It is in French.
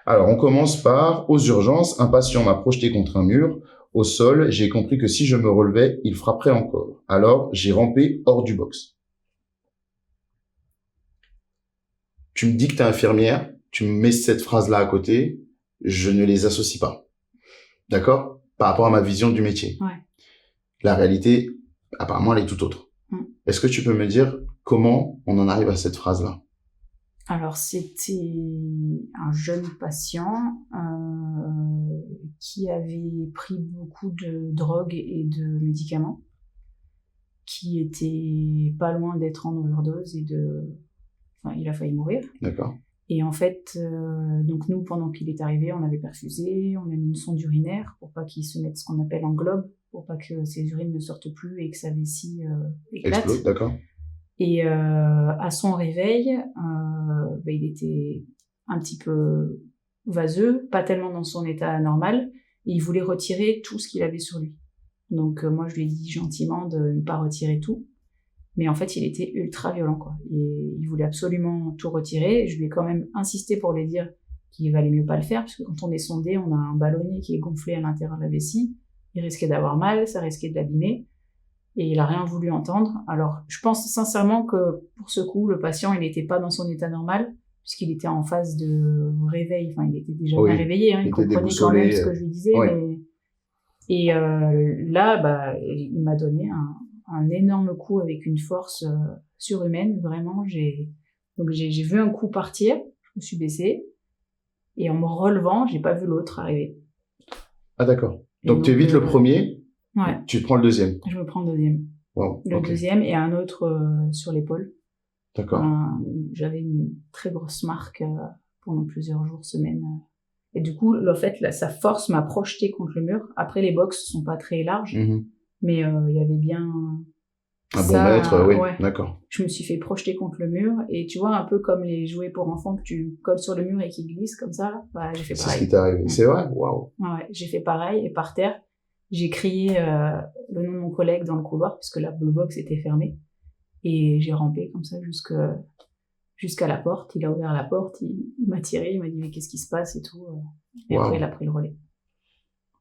Alors, on commence par, aux urgences, un patient m'a projeté contre un mur. Au sol, j'ai compris que si je me relevais, il frapperait encore. Alors, j'ai rampé hors du box. Tu me dis que t'es infirmière, tu me mets cette phrase-là à côté, je ne les associe pas. D'accord? Par rapport à ma vision du métier. Ouais. La réalité, apparemment, elle est tout autre. Est-ce que tu peux me dire comment on en arrive à cette phrase-là? Alors, c'était un jeune patient qui avait pris beaucoup de drogue et de médicaments, qui était pas loin d'être en overdose enfin, il a failli mourir. D'accord. Et en fait, donc nous, pendant qu'il est arrivé, on avait perfusé, on a mis une sonde urinaire pour pas qu'il se mette ce qu'on appelle en globe, pour pas que ses urines ne sortent plus et que sa vessie éclate. Explose, d'accord. Et à son réveil, il était un petit peu vaseux, pas tellement dans son état normal, et il voulait retirer tout ce qu'il avait sur lui. Donc moi, je lui ai dit gentiment de ne pas retirer tout. Mais en fait, il était ultra violent, quoi. Et il voulait absolument tout retirer. Et je lui ai quand même insisté pour lui dire qu'il valait mieux pas le faire, parce que quand on est sondé, on a un ballonnet qui est gonflé à l'intérieur de la vessie. Il risquait d'avoir mal, ça risquait de l'abîmer. Et il a rien voulu entendre. Alors, je pense sincèrement que pour ce coup, le patient, il n'était pas dans son état normal, puisqu'il était en phase de réveil. Enfin, il était déjà bien réveillé, hein. Il comprenait quand même ce que je lui disais. Oui. Mais... Et là, il m'a donné un énorme coup avec une force surhumaine. Vraiment, j'ai vu un coup partir, je me suis baissée, et en me relevant, j'ai pas vu l'autre arriver. Ah d'accord. Donc tu évites le premier, ouais. Tu prends le deuxième. Je me prends le deuxième. Wow, le deuxième et un autre sur l'épaule. D'accord. J'avais une très grosse marque pendant plusieurs jours, semaines. Et du coup, le fait, sa force m'a projeté contre le mur. Après, les box sont pas très larges, mais il y avait bien un bon mètre, oui, ouais. D'accord. Je me suis fait projeter contre le mur, et tu vois, un peu comme les jouets pour enfants que tu colles sur le mur et qui glissent comme ça, bah, j'ai fait pareil. C'est ce qui t'est arrivé, c'est vrai? Waouh. Ouais, j'ai fait pareil, et par terre, j'ai crié le nom de mon collègue dans le couloir, puisque la blue box était fermée, et j'ai rampé comme ça jusqu'à la porte. Il a ouvert la porte, il m'a tiré, il m'a dit mais qu'est-ce qui se passe et tout, et après il a pris le relais.